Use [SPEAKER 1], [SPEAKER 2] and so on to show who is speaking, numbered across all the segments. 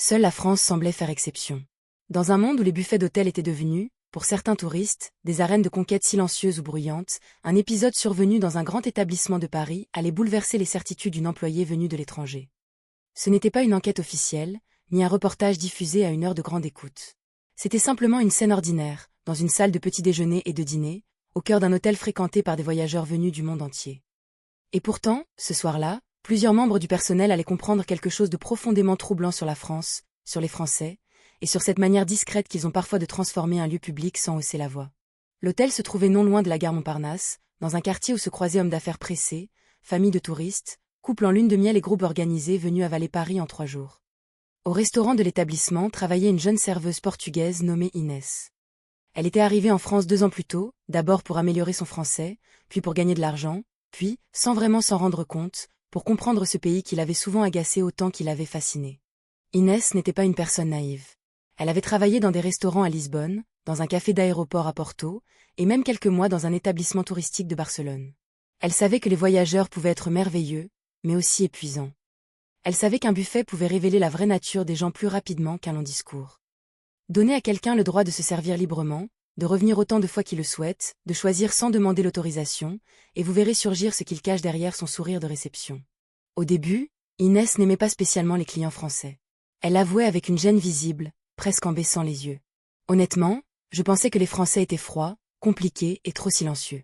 [SPEAKER 1] Seule la France semblait faire exception. Dans un monde où les buffets d'hôtel étaient devenus, pour certains touristes, des arènes de conquête silencieuses ou bruyantes, un épisode survenu dans un grand établissement de Paris allait bouleverser les certitudes d'une employée venue de l'étranger. Ce n'était pas une enquête officielle, ni un reportage diffusé à une heure de grande écoute. C'était simplement une scène ordinaire, dans une salle de petit déjeuner et de dîner, au cœur d'un hôtel fréquenté par des voyageurs venus du monde entier. Et pourtant, ce soir-là, plusieurs membres du personnel allaient comprendre quelque chose de profondément troublant sur la France, sur les Français, et sur cette manière discrète qu'ils ont parfois de transformer un lieu public sans hausser la voix. L'hôtel se trouvait non loin de la gare Montparnasse, dans un quartier où se croisaient hommes d'affaires pressés, familles de touristes, couples en lune de miel et groupes organisés venus avaler Paris en 3 jours. Au restaurant de l'établissement travaillait une jeune serveuse portugaise nommée Inès. Elle était arrivée en France 2 ans plus tôt, d'abord pour améliorer son français, puis pour gagner de l'argent, puis, sans vraiment s'en rendre compte, pour comprendre ce pays qui l'avait souvent agacé autant qu'il l'avait fasciné. Inès n'était pas une personne naïve. Elle avait travaillé dans des restaurants à Lisbonne, dans un café d'aéroport à Porto, et même quelques mois dans un établissement touristique de Barcelone. Elle savait que les voyageurs pouvaient être merveilleux, mais aussi épuisants. Elle savait qu'un buffet pouvait révéler la vraie nature des gens plus rapidement qu'un long discours. Donner à quelqu'un le droit de se servir librement, de revenir autant de fois qu'il le souhaite, de choisir sans demander l'autorisation, et vous verrez surgir ce qu'il cache derrière son sourire de réception. Au début, Inès n'aimait pas spécialement les clients français. Elle avouait avec une gêne visible, presque en baissant les yeux. Honnêtement, je pensais que les Français étaient froids, compliqués et trop silencieux.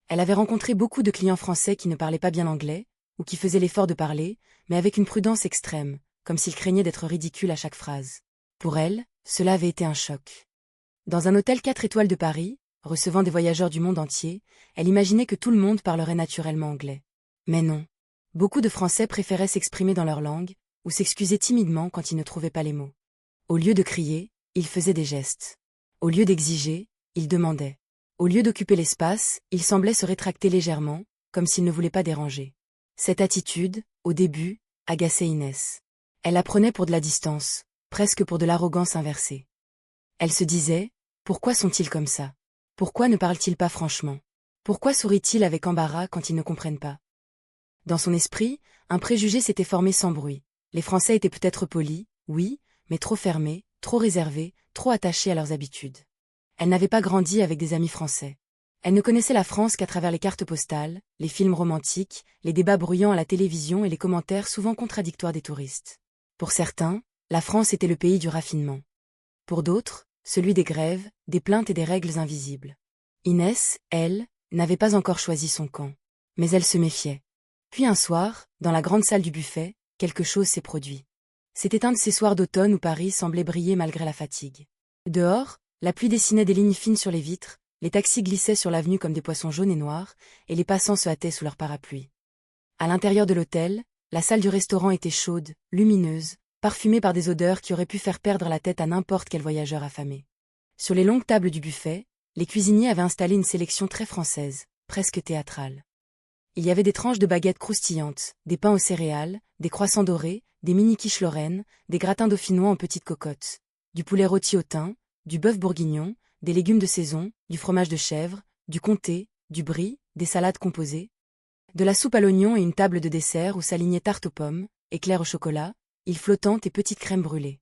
[SPEAKER 1] Elle avait rencontré beaucoup de clients français qui ne parlaient pas bien anglais, ou qui faisaient l'effort de parler, mais avec une prudence extrême, comme s'ils craignaient d'être ridicules à chaque phrase. Pour elle, cela avait été un choc. Dans un hôtel 4 étoiles de Paris, recevant des voyageurs du monde entier, elle imaginait que tout le monde parlerait naturellement anglais. Mais non. Beaucoup de Français préféraient s'exprimer dans leur langue, ou s'excuser timidement quand ils ne trouvaient pas les mots. Au lieu de crier, ils faisaient des gestes. Au lieu d'exiger, ils demandaient. Au lieu d'occuper l'espace, ils semblaient se rétracter légèrement, comme s'ils ne voulaient pas déranger. Cette attitude, au début, agaçait Inès. Elle la prenait pour de la distance, presque pour de l'arrogance inversée. Elle se disait, pourquoi sont-ils comme ça? Pourquoi ne parlent-ils pas franchement? Pourquoi sourient-ils avec embarras quand ils ne comprennent pas? Dans son esprit, un préjugé s'était formé sans bruit. Les Français étaient peut-être polis, oui, mais trop fermés, trop réservés, trop attachés à leurs habitudes. Elle n'avait pas grandi avec des amis français. Elle ne connaissait la France qu'à travers les cartes postales, les films romantiques, les débats bruyants à la télévision et les commentaires souvent contradictoires des touristes. Pour certains, la France était le pays du raffinement. Pour d'autres, celui des grèves, des plaintes et des règles invisibles. Inès, elle, n'avait pas encore choisi son camp. Mais elle se méfiait. Puis un soir, dans la grande salle du buffet, quelque chose s'est produit. C'était un de ces soirs d'automne où Paris semblait briller malgré la fatigue. Dehors, la pluie dessinait des lignes fines sur les vitres, les taxis glissaient sur l'avenue comme des poissons jaunes et noirs, et les passants se hâtaient sous leurs parapluies. À l'intérieur de l'hôtel, la salle du restaurant était chaude, lumineuse, parfumée par des odeurs qui auraient pu faire perdre la tête à n'importe quel voyageur affamé. Sur les longues tables du buffet, les cuisiniers avaient installé une sélection très française, presque théâtrale. Il y avait des tranches de baguettes croustillantes, des pains aux céréales, des croissants dorés, des mini-quiches lorraines, des gratins dauphinois en petites cocottes, du poulet rôti au thym, du bœuf bourguignon, des légumes de saison, du fromage de chèvre, du comté, du brie, des salades composées, de la soupe à l'oignon et une table de dessert où s'alignaient tartes aux pommes, éclairs au chocolat, îles flottantes et petites crèmes brûlées.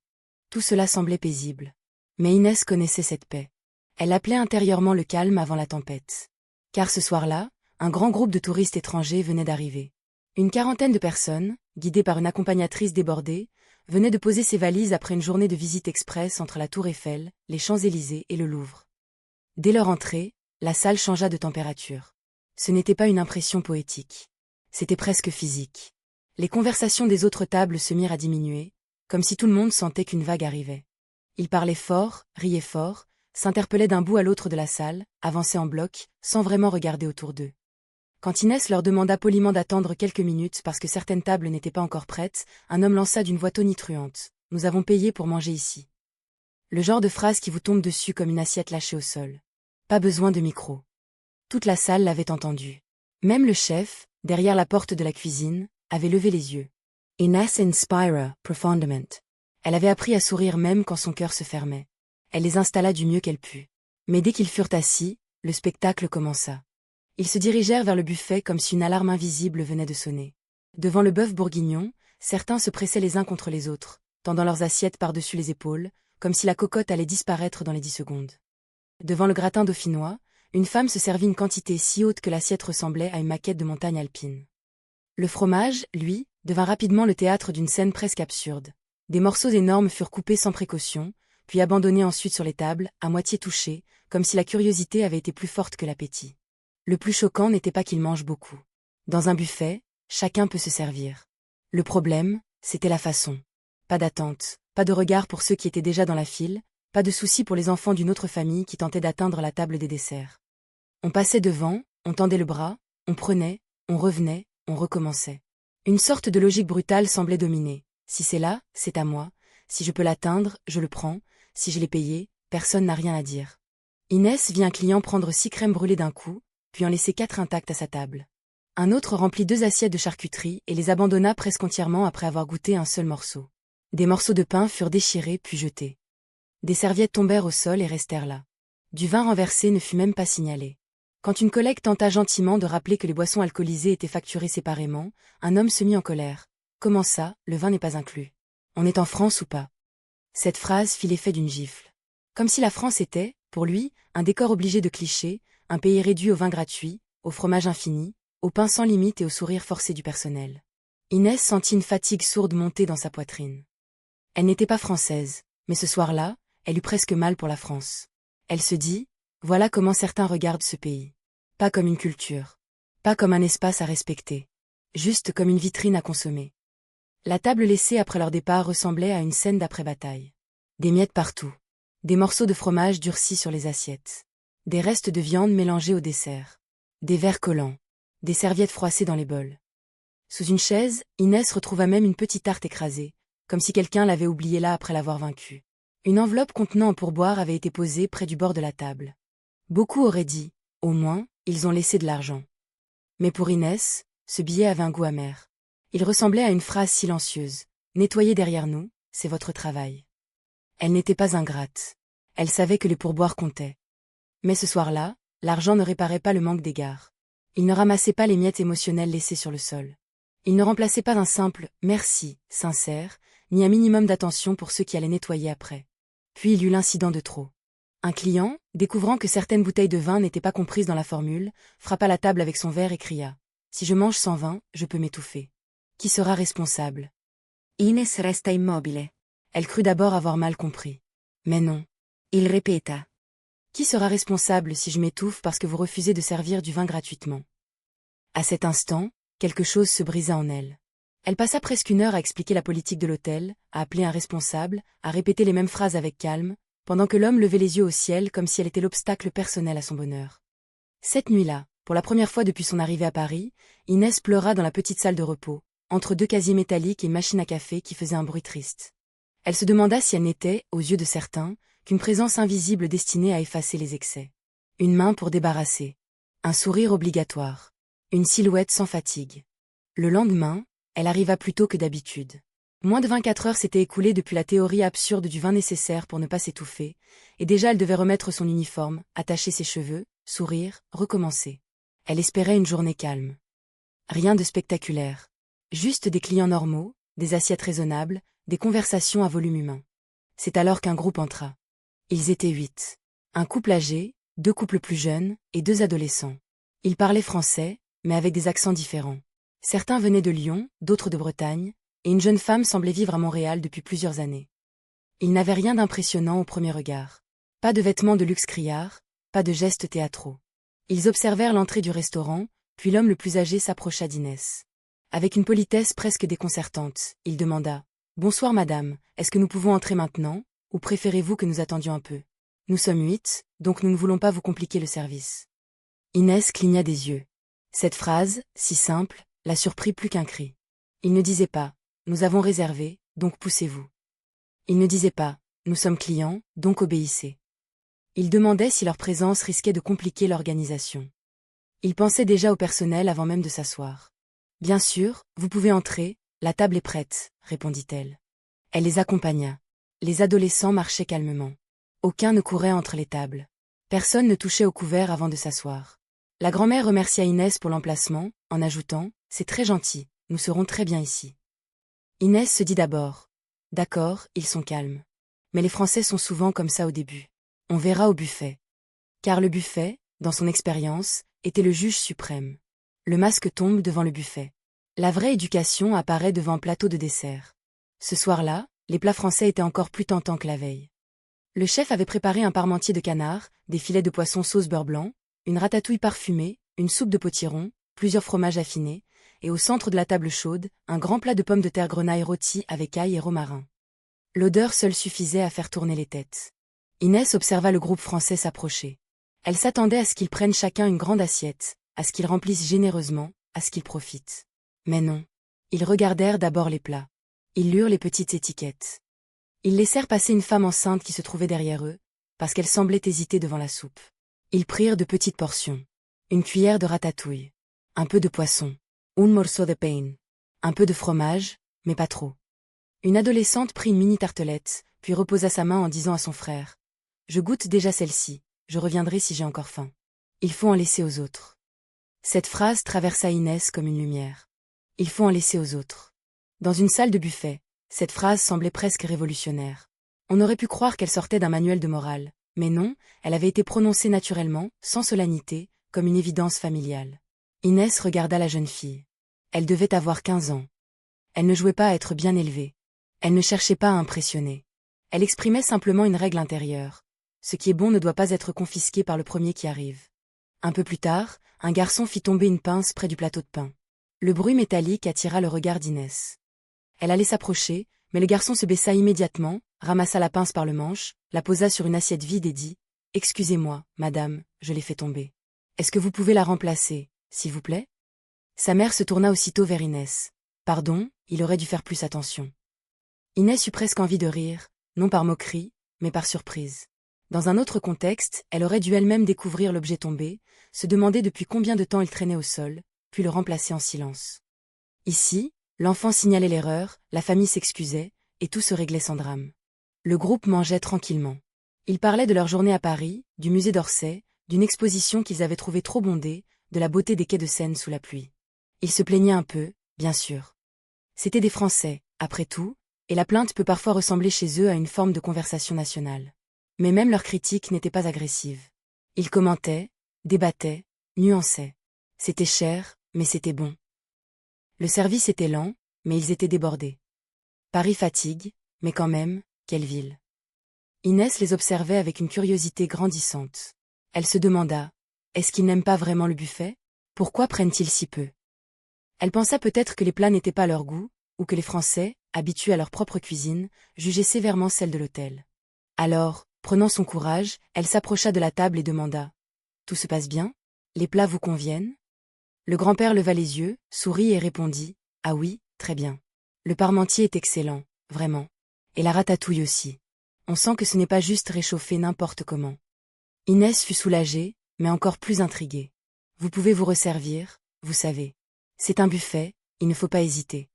[SPEAKER 1] Tout cela semblait paisible. Mais Inès connaissait cette paix. Elle appelait intérieurement le calme avant la tempête. Car ce soir-là, un grand groupe de touristes étrangers venait d'arriver. Une quarantaine de personnes, guidées par une accompagnatrice débordée, venaient de poser ses valises après une journée de visite express entre la Tour Eiffel, les Champs-Élysées et le Louvre. Dès leur entrée, la salle changea de température. Ce n'était pas une impression poétique. C'était presque physique. Les conversations des autres tables se mirent à diminuer, comme si tout le monde sentait qu'une vague arrivait. Ils parlaient fort, riaient fort, s'interpellaient d'un bout à l'autre de la salle, avançaient en bloc, sans vraiment regarder autour d'eux. Quand Inès leur demanda poliment d'attendre quelques minutes parce que certaines tables n'étaient pas encore prêtes, un homme lança d'une voix tonitruante. « Nous avons payé pour manger ici. » Le genre de phrase qui vous tombe dessus comme une assiette lâchée au sol. Pas besoin de micro. Toute la salle l'avait entendu. Même le chef, derrière la porte de la cuisine, avait levé les yeux. Inès inspira profondément. Elle avait appris à sourire même quand son cœur se fermait. Elle les installa du mieux qu'elle put. Mais dès qu'ils furent assis, le spectacle commença. Ils se dirigèrent vers le buffet comme si une alarme invisible venait de sonner. Devant le bœuf bourguignon, certains se pressaient les uns contre les autres, tendant leurs assiettes par-dessus les épaules, comme si la cocotte allait disparaître dans les 10 secondes. Devant le gratin dauphinois, une femme se servit une quantité si haute que l'assiette ressemblait à une maquette de montagne alpine. Le fromage, lui, devint rapidement le théâtre d'une scène presque absurde. Des morceaux énormes furent coupés sans précaution, puis abandonnés ensuite sur les tables, à moitié touchés, comme si la curiosité avait été plus forte que l'appétit. Le plus choquant n'était pas qu'ils mangent beaucoup. Dans un buffet, chacun peut se servir. Le problème, c'était la façon. Pas d'attente, pas de regard pour ceux qui étaient déjà dans la file, pas de souci pour les enfants d'une autre famille qui tentaient d'atteindre la table des desserts. On passait devant, on tendait le bras, on prenait, on revenait, on recommençait. Une sorte de logique brutale semblait dominer. Si c'est là, c'est à moi. Si je peux l'atteindre, je le prends. Si je l'ai payé, personne n'a rien à dire. Inès vit un client prendre 6 crèmes brûlées d'un coup, puis en laisser 4 intactes à sa table. Un autre remplit 2 assiettes de charcuterie et les abandonna presque entièrement après avoir goûté un seul morceau. Des morceaux de pain furent déchirés puis jetés. Des serviettes tombèrent au sol et restèrent là. Du vin renversé ne fut même pas signalé. Quand une collègue tenta gentiment de rappeler que les boissons alcoolisées étaient facturées séparément, un homme se mit en colère. « Comment ça, le vin n'est pas inclus? On est en France ou pas ?» Cette phrase fit l'effet d'une gifle. Comme si la France était, pour lui, un décor obligé de clichés, un pays réduit au vin gratuit, au fromage infini, au pain sans limite et au sourire forcé du personnel. Inès sentit une fatigue sourde monter dans sa poitrine. Elle n'était pas française, mais ce soir-là, elle eut presque mal pour la France. Elle se dit, voilà comment certains regardent ce pays. Pas comme une culture. Pas comme un espace à respecter. Juste comme une vitrine à consommer. La table laissée après leur départ ressemblait à une scène d'après-bataille. Des miettes partout. Des morceaux de fromage durcis sur les assiettes. Des restes de viande mélangés au dessert. Des verres collants. Des serviettes froissées dans les bols. Sous une chaise, Inès retrouva même une petite tarte écrasée, comme si quelqu'un l'avait oubliée là après l'avoir vaincue. Une enveloppe contenant un pourboire avait été posée près du bord de la table. Beaucoup auraient dit, au moins, ils ont laissé de l'argent. Mais pour Inès, ce billet avait un goût amer. Il ressemblait à une phrase silencieuse. « Nettoyez derrière nous, c'est votre travail. » Elle n'était pas ingrate. Elle savait que les pourboires comptaient. Mais ce soir-là, l'argent ne réparait pas le manque d'égard. Il ne ramassait pas les miettes émotionnelles laissées sur le sol. Il ne remplaçait pas un simple « merci » sincère, ni un minimum d'attention pour ceux qui allaient nettoyer après. Puis il eut l'incident de trop. Un client, découvrant que certaines bouteilles de vin n'étaient pas comprises dans la formule, frappa la table avec son verre et cria « Si je mange sans vin, je peux m'étouffer. Qui sera responsable ?» Inès resta immobile. Elle crut d'abord avoir mal compris. Mais non. Il répéta. « Qui sera responsable si je m'étouffe parce que vous refusez de servir du vin gratuitement ?» À cet instant, quelque chose se brisa en elle. Elle passa presque 1 heure à expliquer la politique de l'hôtel, à appeler un responsable, à répéter les mêmes phrases avec calme, pendant que l'homme levait les yeux au ciel comme si elle était l'obstacle personnel à son bonheur. Cette nuit-là, pour la première fois depuis son arrivée à Paris, Inès pleura dans la petite salle de repos, entre 2 casiers métalliques et une machine à café qui faisait un bruit triste. Elle se demanda si elle n'était, aux yeux de certains, qu'une présence invisible destinée à effacer les excès. Une main pour débarrasser. Un sourire obligatoire. Une silhouette sans fatigue. Le lendemain, elle arriva plus tôt que d'habitude. Moins de 24 heures s'étaient écoulées depuis la théorie absurde du vin nécessaire pour ne pas s'étouffer, et déjà elle devait remettre son uniforme, attacher ses cheveux, sourire, recommencer. Elle espérait une journée calme. Rien de spectaculaire. Juste des clients normaux, des assiettes raisonnables, des conversations à volume humain. C'est alors qu'un groupe entra. Ils étaient 8. Un couple âgé, 2 couples plus jeunes, et 2 adolescents. Ils parlaient français, mais avec des accents différents. Certains venaient de Lyon, d'autres de Bretagne, et une jeune femme semblait vivre à Montréal depuis plusieurs années. Ils n'avaient rien d'impressionnant au premier regard. Pas de vêtements de luxe criards, pas de gestes théâtraux. Ils observèrent l'entrée du restaurant, puis l'homme le plus âgé s'approcha d'Inès. Avec une politesse presque déconcertante, il demanda « Bonsoir madame, est-ce que nous pouvons entrer maintenant, ou préférez-vous que nous attendions un peu? Nous sommes 8, donc nous ne voulons pas vous compliquer le service. » Inès cligna des yeux. Cette phrase, si simple, la surprit plus qu'un cri. Il ne disait pas « Nous avons réservé, donc poussez-vous ». Il ne disait pas « Nous sommes clients, donc obéissez ». Il demandait si leur présence risquait de compliquer l'organisation. Il pensait déjà au personnel avant même de s'asseoir. « Bien sûr, vous pouvez entrer, la table est prête », répondit-elle. Elle les accompagna. Les adolescents marchaient calmement. Aucun ne courait entre les tables. Personne ne touchait au couvert avant de s'asseoir. La grand-mère remercia Inès pour l'emplacement, en ajoutant « C'est très gentil, nous serons très bien ici ». Inès se dit d'abord D'accord, ils sont calmes. Mais les Français sont souvent comme ça au début. On verra au buffet. Car le buffet, dans son expérience, était le juge suprême. Le masque tombe devant le buffet. La vraie éducation apparaît devant un plateau de dessert. Ce soir-là, les plats français étaient encore plus tentants que la veille. Le chef avait préparé un parmentier de canard, des filets de poisson sauce beurre blanc, une ratatouille parfumée, une soupe de potiron, plusieurs fromages affinés, et au centre de la table chaude, un grand plat de pommes de terre grenaille rôties avec ail et romarin. L'odeur seule suffisait à faire tourner les têtes. Inès observa le groupe français s'approcher. Elle s'attendait à ce qu'ils prennent chacun une grande assiette, à ce qu'ils remplissent généreusement, à ce qu'ils profitent. Mais non. Ils regardèrent d'abord les plats. Ils lurent les petites étiquettes. Ils laissèrent passer une femme enceinte qui se trouvait derrière eux, parce qu'elle semblait hésiter devant la soupe. Ils prirent de petites portions. Une cuillère de ratatouille. Un peu de poisson. Un morceau de pain. Un peu de fromage, mais pas trop. Une adolescente prit une mini tartelette, puis reposa sa main en disant à son frère. « Je goûte déjà celle-ci, je reviendrai si j'ai encore faim. Il faut en laisser aux autres. » Cette phrase traversa Inès comme une lumière. Il faut en laisser aux autres. Dans une salle de buffet, cette phrase semblait presque révolutionnaire. On aurait pu croire qu'elle sortait d'un manuel de morale, mais non, elle avait été prononcée naturellement, sans solennité, comme une évidence familiale. Inès regarda la jeune fille. Elle devait avoir 15 ans. Elle ne jouait pas à être bien élevée. Elle ne cherchait pas à impressionner. Elle exprimait simplement une règle intérieure. Ce qui est bon ne doit pas être confisqué par le premier qui arrive. Un peu plus tard, un garçon fit tomber une pince près du plateau de pain. Le bruit métallique attira le regard d'Inès. Elle allait s'approcher, mais le garçon se baissa immédiatement, ramassa la pince par le manche, la posa sur une assiette vide et dit « Excusez-moi, madame, je l'ai fait tomber. Est-ce que vous pouvez la remplacer, s'il vous plaît ?» Sa mère se tourna aussitôt vers Inès. « Pardon, il aurait dû faire plus attention. » Inès eut presque envie de rire, non par moquerie, mais par surprise. Dans un autre contexte, elle aurait dû elle-même découvrir l'objet tombé, se demander depuis combien de temps il traînait au sol, puis le remplacer en silence. Ici, l'enfant signalait l'erreur, la famille s'excusait, et tout se réglait sans drame. Le groupe mangeait tranquillement. Ils parlaient de leur journée à Paris, du musée d'Orsay, d'une exposition qu'ils avaient trouvée trop bondée, de la beauté des quais de Seine sous la pluie. Ils se plaignaient un peu, bien sûr. C'étaient des Français, après tout, et la plainte peut parfois ressembler chez eux à une forme de conversation nationale. Mais même leur critique n'était pas agressive. Ils commentaient, débattaient, nuançaient. C'était cher, mais c'était bon. Le service était lent, mais ils étaient débordés. Paris fatigue, mais quand même, quelle ville. Inès les observait avec une curiosité grandissante. Elle se demanda, est-ce qu'ils n'aiment pas vraiment le buffet? Pourquoi prennent-ils si peu? Elle pensa peut-être que les plats n'étaient pas à leur goût, ou que les Français, habitués à leur propre cuisine, jugeaient sévèrement celle de l'hôtel. Alors, prenant son courage, elle s'approcha de la table et demanda. « Tout se passe bien? Les plats vous conviennent ?» Le grand-père leva les yeux, sourit et répondit. « Ah oui, très bien. Le parmentier est excellent, vraiment. Et la ratatouille aussi. On sent que ce n'est pas juste réchauffé n'importe comment. » Inès fut soulagée, mais encore plus intriguée. « Vous pouvez vous resservir, vous savez. C'est un buffet, il ne faut pas hésiter. »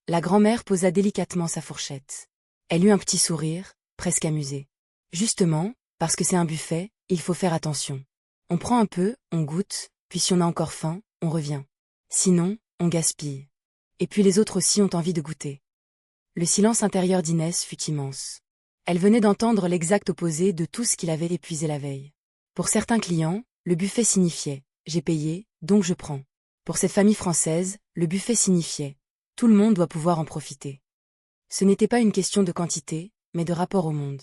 [SPEAKER 1] La grand-mère posa délicatement sa fourchette. Elle eut un petit sourire, presque amusé. Justement, parce que c'est un buffet, il faut faire attention. On prend un peu, on goûte, puis si on a encore faim, on revient. Sinon, on gaspille. Et puis les autres aussi ont envie de goûter. Le silence intérieur d'Inès fut immense. Elle venait d'entendre l'exact opposé de tout ce qu'il avait épuisé la veille. Pour certains clients, le buffet signifiait « j'ai payé, donc je prends ». Pour cette famille française, le buffet signifiait « tout le monde doit pouvoir en profiter ». Ce n'était pas une question de quantité, mais de rapport au monde.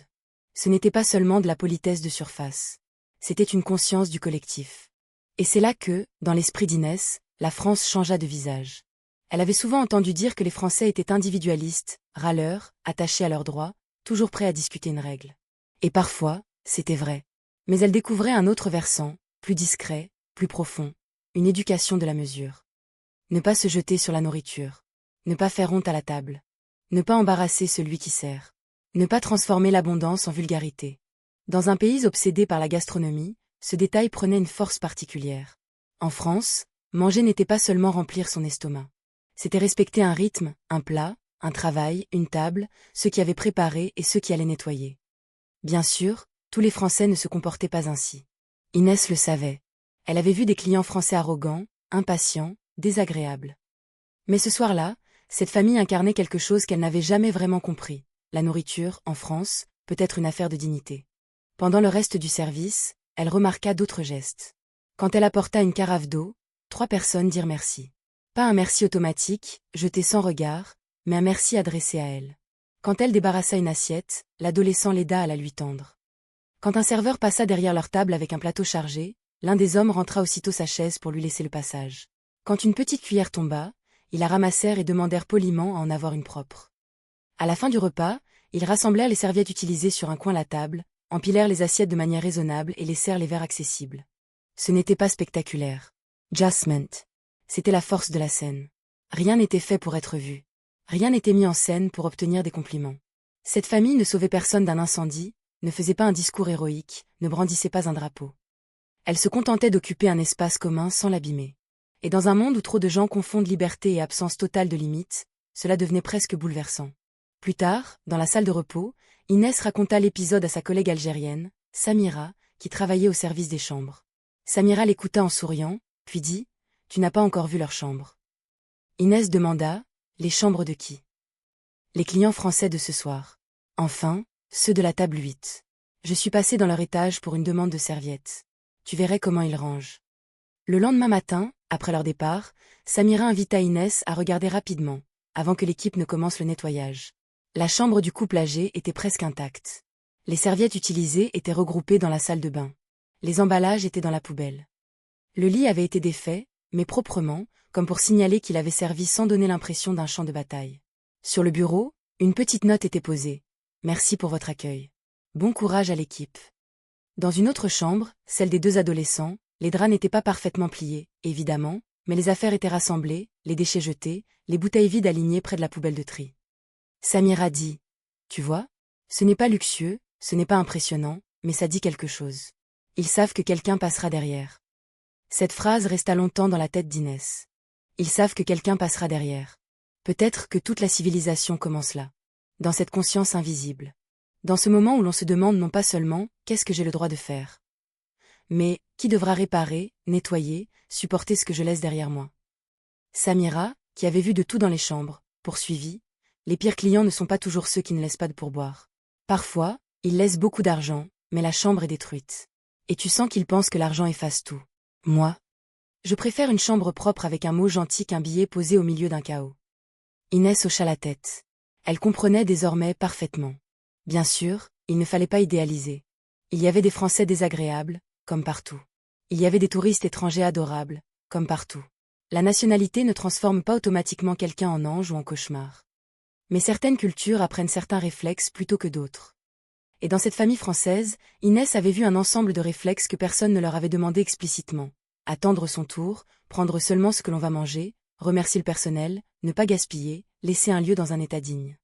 [SPEAKER 1] Ce n'était pas seulement de la politesse de surface. C'était une conscience du collectif. Et c'est là que, dans l'esprit d'Inès, la France changea de visage. Elle avait souvent entendu dire que les Français étaient individualistes, râleurs, attachés à leurs droits, toujours prêts à discuter une règle. Et parfois, c'était vrai. Mais elle découvrait un autre versant, plus discret, plus profond, une éducation de la mesure. Ne pas se jeter sur la nourriture. Ne pas faire honte à la table. Ne pas embarrasser celui qui sert. Ne pas transformer l'abondance en vulgarité. Dans un pays obsédé par la gastronomie, ce détail prenait une force particulière. En France, manger n'était pas seulement remplir son estomac. C'était respecter un rythme, un plat, un travail, une table, ceux qui avaient préparé et ceux qui allaient nettoyer. Bien sûr, tous les Français ne se comportaient pas ainsi. Inès le savait. Elle avait vu des clients français arrogants, impatients, désagréables. Mais ce soir-là, Cette famille incarnait quelque chose qu'elle n'avait jamais vraiment compris. La nourriture, en France, peut être une affaire de dignité. Pendant le reste du service, elle remarqua d'autres gestes. Quand elle apporta une carafe d'eau, 3 personnes dirent merci. Pas un merci automatique, jeté sans regard, mais un merci adressé à elle. Quand elle débarrassa une assiette, l'adolescent l'aida à la lui tendre. Quand un serveur passa derrière leur table avec un plateau chargé, l'un des hommes rentra aussitôt sa chaise pour lui laisser le passage. Quand une petite cuillère tomba, ils la ramassèrent et demandèrent poliment à en avoir une propre. À la fin du repas, ils rassemblèrent les serviettes utilisées sur un coin de la table, empilèrent les assiettes de manière raisonnable et laissèrent les verres accessibles. Ce n'était pas spectaculaire. Jasmine. C'était la force de la scène. Rien n'était fait pour être vu. Rien n'était mis en scène pour obtenir des compliments. Cette famille ne sauvait personne d'un incendie, ne faisait pas un discours héroïque, ne brandissait pas un drapeau. Elle se contentait d'occuper un espace commun sans l'abîmer. Et dans un monde où trop de gens confondent liberté et absence totale de limites, cela devenait presque bouleversant. Plus tard, dans la salle de repos, Inès raconta l'épisode à sa collègue algérienne, Samira, qui travaillait au service des chambres. Samira l'écouta en souriant, puis dit « Tu n'as pas encore vu leur chambre. » Inès demanda « Les chambres de qui ?»« Les clients français de ce soir. Enfin, ceux de la table 8. Je suis passée dans leur étage pour une demande de serviettes. Tu verrais comment ils rangent. » Le lendemain matin, après leur départ, Samira invita Inès à regarder rapidement, avant que l'équipe ne commence le nettoyage. La chambre du couple âgé était presque intacte. Les serviettes utilisées étaient regroupées dans la salle de bain. Les emballages étaient dans la poubelle. Le lit avait été défait, mais proprement, comme pour signaler qu'il avait servi sans donner l'impression d'un champ de bataille. Sur le bureau, une petite note était posée. « Merci pour votre accueil. Bon courage à l'équipe. » Dans une autre chambre, celle des 2 adolescents, les draps n'étaient pas parfaitement pliés, évidemment, mais les affaires étaient rassemblées, les déchets jetés, les bouteilles vides alignées près de la poubelle de tri. Samira dit « Tu vois, ce n'est pas luxueux, ce n'est pas impressionnant, mais ça dit quelque chose. Ils savent que quelqu'un passera derrière. » Cette phrase resta longtemps dans la tête d'Inès. Ils savent que quelqu'un passera derrière. Peut-être que toute la civilisation commence là. Dans cette conscience invisible. Dans ce moment où l'on se demande non pas seulement « Qu'est-ce que j'ai le droit de faire ?» mais « Qui devra réparer, nettoyer, supporter ce que je laisse derrière moi ?» Samira, qui avait vu de tout dans les chambres, poursuivit « Les pires clients ne sont pas toujours ceux qui ne laissent pas de pourboire. Parfois, ils laissent beaucoup d'argent, mais la chambre est détruite. Et tu sens qu'ils pensent que l'argent efface tout. Moi, je préfère une chambre propre avec un mot gentil qu'un billet posé au milieu d'un chaos. » Inès hocha la tête. Elle comprenait désormais parfaitement. Bien sûr, il ne fallait pas idéaliser. Il y avait des Français désagréables, comme partout. Il y avait des touristes étrangers adorables, comme partout. La nationalité ne transforme pas automatiquement quelqu'un en ange ou en cauchemar. Mais certaines cultures apprennent certains réflexes plutôt que d'autres. Et dans cette famille française, Inès avait vu un ensemble de réflexes que personne ne leur avait demandé explicitement. Attendre son tour, prendre seulement ce que l'on va manger, remercier le personnel, ne pas gaspiller, laisser un lieu dans un état digne.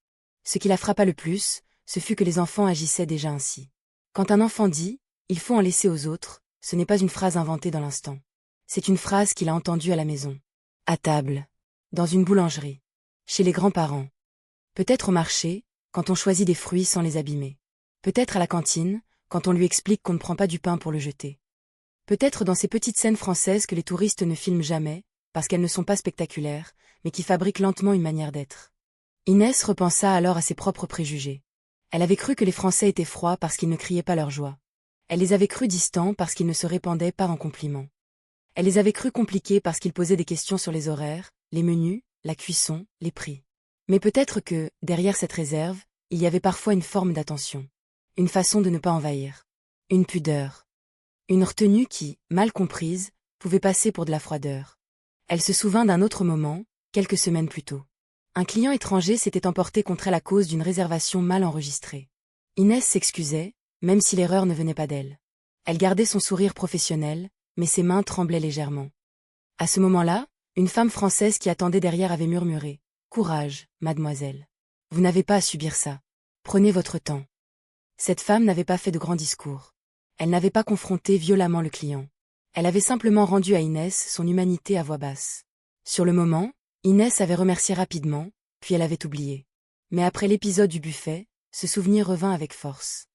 [SPEAKER 1] Ce qui la frappa le plus, ce fut que les enfants agissaient déjà ainsi. Quand un enfant dit « il faut en laisser aux autres », ce n'est pas une phrase inventée dans l'instant. C'est une phrase qu'il a entendue à la maison. À table. Dans une boulangerie. Chez les grands-parents. Peut-être au marché, quand on choisit des fruits sans les abîmer. Peut-être à la cantine, quand on lui explique qu'on ne prend pas du pain pour le jeter. Peut-être dans ces petites scènes françaises que les touristes ne filment jamais, parce qu'elles ne sont pas spectaculaires, mais qui fabriquent lentement une manière d'être. Inès repensa alors à ses propres préjugés. Elle avait cru que les Français étaient froids parce qu'ils ne criaient pas leur joie. Elle les avait crus distants parce qu'ils ne se répandaient pas en compliments. Elle les avait crus compliqués parce qu'ils posaient des questions sur les horaires, les menus, la cuisson, les prix. Mais peut-être que, derrière cette réserve, il y avait parfois une forme d'attention. Une façon de ne pas envahir. Une pudeur. Une retenue qui, mal comprise, pouvait passer pour de la froideur. Elle se souvint d'un autre moment, quelques semaines plus tôt. Un client étranger s'était emporté contre elle à cause d'une réservation mal enregistrée. Inès s'excusait, même si l'erreur ne venait pas d'elle. Elle gardait son sourire professionnel, mais ses mains tremblaient légèrement. À ce moment-là, une femme française qui attendait derrière avait murmuré « Courage, mademoiselle. Vous n'avez pas à subir ça. Prenez votre temps. » Cette femme n'avait pas fait de grands discours. Elle n'avait pas confronté violemment le client. Elle avait simplement rendu à Inès son humanité à voix basse. Sur le moment, Inès avait remercié rapidement, puis elle avait oublié. Mais après l'épisode du buffet, ce souvenir revint avec force.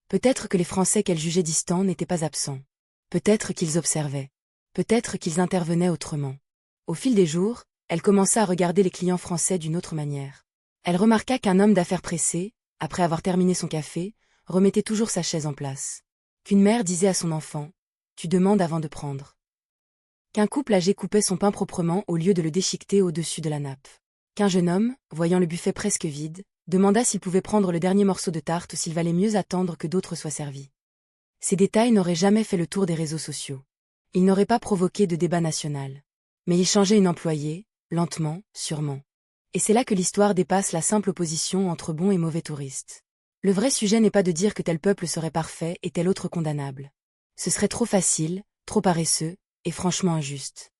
[SPEAKER 1] Peut-être que les Français qu'elle jugeait distants n'étaient pas absents. Peut-être qu'ils observaient. Peut-être qu'ils intervenaient autrement. Au fil des jours, elle commença à regarder les clients français d'une autre manière. Elle remarqua qu'un homme d'affaires pressé, après avoir terminé son café, remettait toujours sa chaise en place. Qu'une mère disait à son enfant « Tu demandes avant de prendre ». Qu'un couple âgé coupait son pain proprement au lieu de le déchiqueter au-dessus de la nappe. Qu'un jeune homme, voyant le buffet presque vide, demanda s'il pouvait prendre le dernier morceau de tarte ou s'il valait mieux attendre que d'autres soient servis. Ces détails n'auraient jamais fait le tour des réseaux sociaux. Ils n'auraient pas provoqué de débat national. Mais ils changeaient une employée, lentement, sûrement. Et c'est là que l'histoire dépasse la simple opposition entre bons et mauvais touristes. Le vrai sujet n'est pas de dire que tel peuple serait parfait et tel autre condamnable. Ce serait trop facile, trop paresseux, et franchement injuste.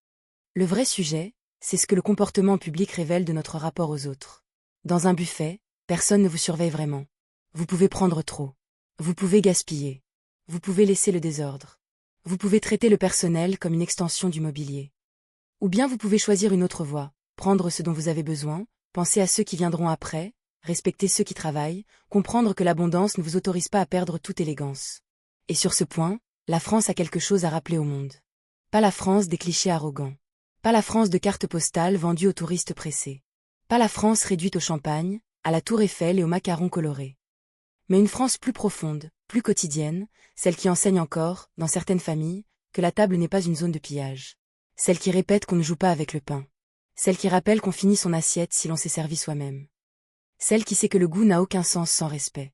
[SPEAKER 1] Le vrai sujet, c'est ce que le comportement public révèle de notre rapport aux autres. Dans un buffet, personne ne vous surveille vraiment. Vous pouvez prendre trop. Vous pouvez gaspiller. Vous pouvez laisser le désordre. Vous pouvez traiter le personnel comme une extension du mobilier. Ou bien vous pouvez choisir une autre voie, prendre ce dont vous avez besoin, penser à ceux qui viendront après, respecter ceux qui travaillent, comprendre que l'abondance ne vous autorise pas à perdre toute élégance. Et sur ce point, la France a quelque chose à rappeler au monde. Pas la France des clichés arrogants. Pas la France de cartes postales vendues aux touristes pressés. Pas la France réduite au champagne, à la tour Eiffel et aux macarons colorés. Mais une France plus profonde, plus quotidienne, celle qui enseigne encore, dans certaines familles, que la table n'est pas une zone de pillage. Celle qui répète qu'on ne joue pas avec le pain. Celle qui rappelle qu'on finit son assiette si l'on s'est servi soi-même. Celle qui sait que le goût n'a aucun sens sans respect.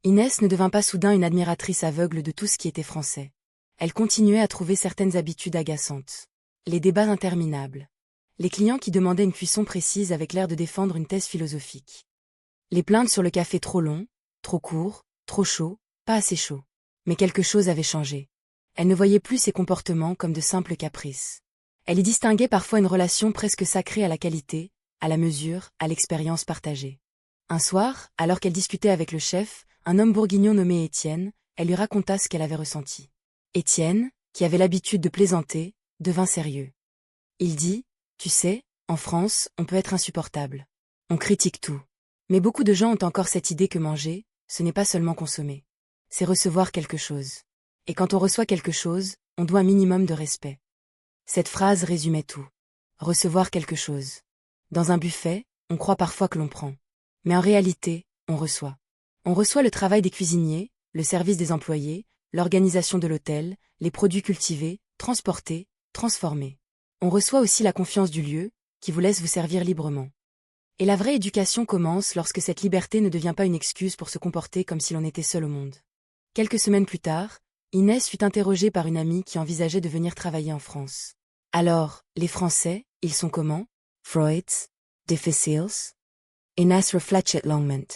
[SPEAKER 1] Inès ne devint pas soudain une admiratrice aveugle de tout ce qui était français. Elle continuait à trouver certaines habitudes agaçantes. Les débats interminables. Les clients qui demandaient une cuisson précise avec l'air de défendre une thèse philosophique. Les plaintes sur le café trop long, trop court, trop chaud, pas assez chaud. Mais quelque chose avait changé. Elle ne voyait plus ses comportements comme de simples caprices. Elle y distinguait parfois une relation presque sacrée à la qualité, à la mesure, à l'expérience partagée. Un soir, alors qu'elle discutait avec le chef, un homme bourguignon nommé Étienne, elle lui raconta ce qu'elle avait ressenti. Étienne, qui avait l'habitude de plaisanter, devint sérieux. Il dit, « Tu sais, en France, on peut être insupportable. On critique tout. Mais beaucoup de gens ont encore cette idée que manger, ce n'est pas seulement consommer. C'est recevoir quelque chose. Et quand on reçoit quelque chose, on doit un minimum de respect. » Cette phrase résumait tout. Recevoir quelque chose. Dans un buffet, on croit parfois que l'on prend. Mais en réalité, on reçoit. On reçoit le travail des cuisiniers, le service des employés, l'organisation de l'hôtel, les produits cultivés, transportés, transformés. On reçoit aussi la confiance du lieu, qui vous laisse vous servir librement. Et la vraie éducation commence lorsque cette liberté ne devient pas une excuse pour se comporter comme si l'on était seul au monde. Quelques semaines plus tard, Inès fut interrogée par une amie qui envisageait de venir travailler en France. Alors, les Français, ils sont comment? Freuds? Difficiles? Inès réfléchit longuement.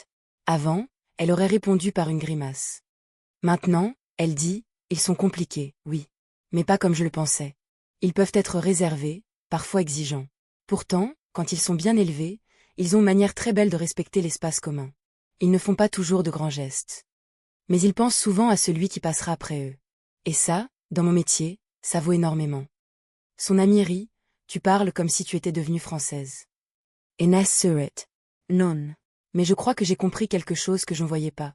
[SPEAKER 1] Avant, elle aurait répondu par une grimace. Maintenant, elle dit, ils sont compliqués, oui. Mais pas comme je le pensais. Ils peuvent être réservés, parfois exigeants. Pourtant, quand ils sont bien élevés, ils ont une manière très belle de respecter l'espace commun. Ils ne font pas toujours de grands gestes. Mais ils pensent souvent à celui qui passera après eux. Et ça, dans mon métier, ça vaut énormément. Son amie rit, tu parles comme si tu étais devenue française. Inès sourit. Non. Mais je crois que j'ai compris quelque chose que je ne voyais pas.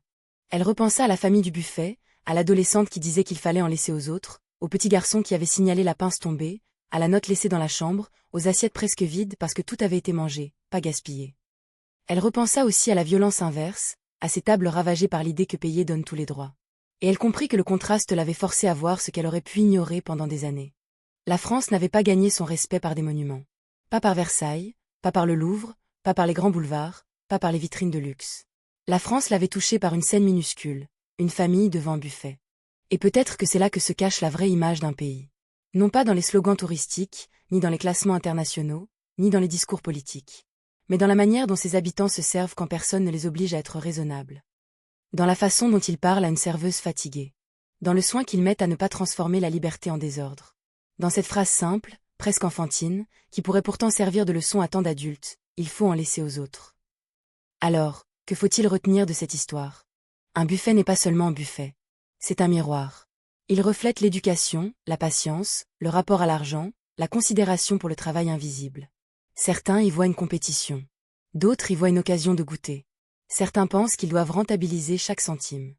[SPEAKER 1] Elle repensa à la famille du buffet, à l'adolescente qui disait qu'il fallait en laisser aux autres, au petit garçon qui avait signalé la pince tombée, à la note laissée dans la chambre, aux assiettes presque vides parce que tout avait été mangé, pas gaspillé. Elle repensa aussi à la violence inverse, à ces tables ravagées par l'idée que payer donne tous les droits. Et elle comprit que le contraste l'avait forcée à voir ce qu'elle aurait pu ignorer pendant des années. La France n'avait pas gagné son respect par des monuments. Pas par Versailles, pas par le Louvre, pas par les grands boulevards, pas par les vitrines de luxe. La France l'avait touchée par une scène minuscule, une famille devant un buffet. Et peut-être que c'est là que se cache la vraie image d'un pays. Non pas dans les slogans touristiques, ni dans les classements internationaux, ni dans les discours politiques. Mais dans la manière dont ses habitants se servent quand personne ne les oblige à être raisonnables. Dans la façon dont ils parlent à une serveuse fatiguée. Dans le soin qu'ils mettent à ne pas transformer la liberté en désordre. Dans cette phrase simple, presque enfantine, qui pourrait pourtant servir de leçon à tant d'adultes, il faut en laisser aux autres. Alors, que faut-il retenir de cette histoire? Un buffet n'est pas seulement un buffet. C'est un miroir. Il reflète l'éducation, la patience, le rapport à l'argent, la considération pour le travail invisible. Certains y voient une compétition. D'autres y voient une occasion de goûter. Certains pensent qu'ils doivent rentabiliser chaque centime.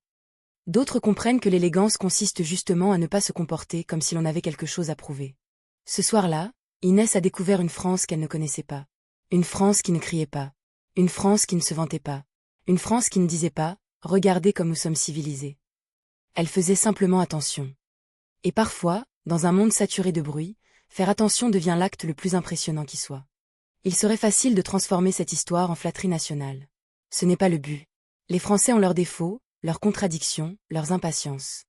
[SPEAKER 1] D'autres comprennent que l'élégance consiste justement à ne pas se comporter comme si l'on avait quelque chose à prouver. Ce soir-là, Inès a découvert une France qu'elle ne connaissait pas. Une France qui ne criait pas. Une France qui ne se vantait pas. Une France qui ne disait pas « Regardez comme nous sommes civilisés ». Elle faisait simplement attention. Et parfois, dans un monde saturé de bruit, faire attention devient l'acte le plus impressionnant qui soit. Il serait facile de transformer cette histoire en flatterie nationale. Ce n'est pas le but. Les Français ont leurs défauts, leurs contradictions, leurs impatiences.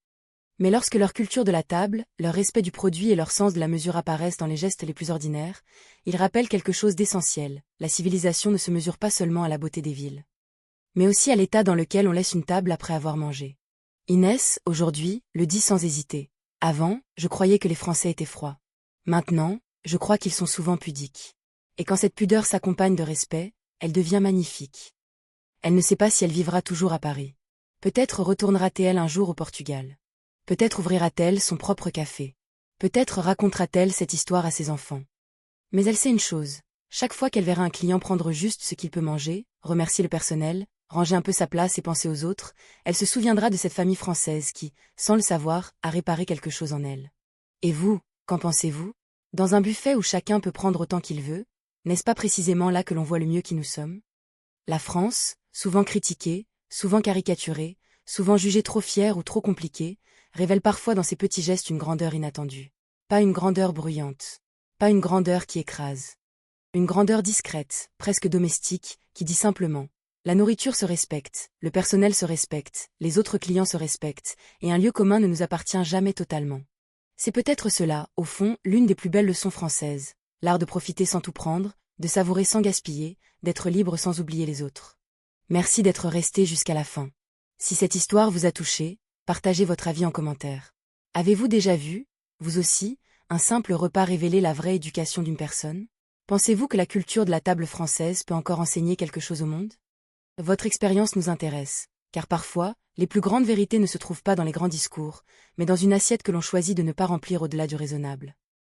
[SPEAKER 1] Mais lorsque leur culture de la table, leur respect du produit et leur sens de la mesure apparaissent dans les gestes les plus ordinaires, ils rappellent quelque chose d'essentiel: la civilisation ne se mesure pas seulement à la beauté des villes, mais aussi à l'état dans lequel on laisse une table après avoir mangé. Inès, aujourd'hui, le dit sans hésiter. Avant, je croyais que les Français étaient froids. Maintenant, je crois qu'ils sont souvent pudiques. Et quand cette pudeur s'accompagne de respect, elle devient magnifique. Elle ne sait pas si elle vivra toujours à Paris. Peut-être retournera-t-elle un jour au Portugal. Peut-être ouvrira-t-elle son propre café. Peut-être racontera-t-elle cette histoire à ses enfants. Mais elle sait une chose. Chaque fois qu'elle verra un client prendre juste ce qu'il peut manger, remercier le personnel, ranger un peu sa place et penser aux autres, elle se souviendra de cette famille française qui, sans le savoir, a réparé quelque chose en elle. Et vous, qu'en pensez-vous? Dans un buffet où chacun peut prendre autant qu'il veut, n'est-ce pas précisément là que l'on voit le mieux qui nous sommes? La France, souvent critiquée, souvent caricaturée, souvent jugée trop fière ou trop compliquée, révèle parfois dans ses petits gestes une grandeur inattendue. Pas une grandeur bruyante. Pas une grandeur qui écrase. Une grandeur discrète, presque domestique, qui dit simplement: la nourriture se respecte, le personnel se respecte, les autres clients se respectent, et un lieu commun ne nous appartient jamais totalement. C'est peut-être cela, au fond, l'une des plus belles leçons françaises, l'art de profiter sans tout prendre, de savourer sans gaspiller, d'être libre sans oublier les autres. Merci d'être resté jusqu'à la fin. Si cette histoire vous a touché, partagez votre avis en commentaire. Avez-vous déjà vu, vous aussi, un simple repas révéler la vraie éducation d'une personne? Pensez-vous que la culture de la table française peut encore enseigner quelque chose au monde? Votre expérience nous intéresse, car parfois, les plus grandes vérités ne se trouvent pas dans les grands discours, mais dans une assiette que l'on choisit de ne pas remplir au-delà du raisonnable.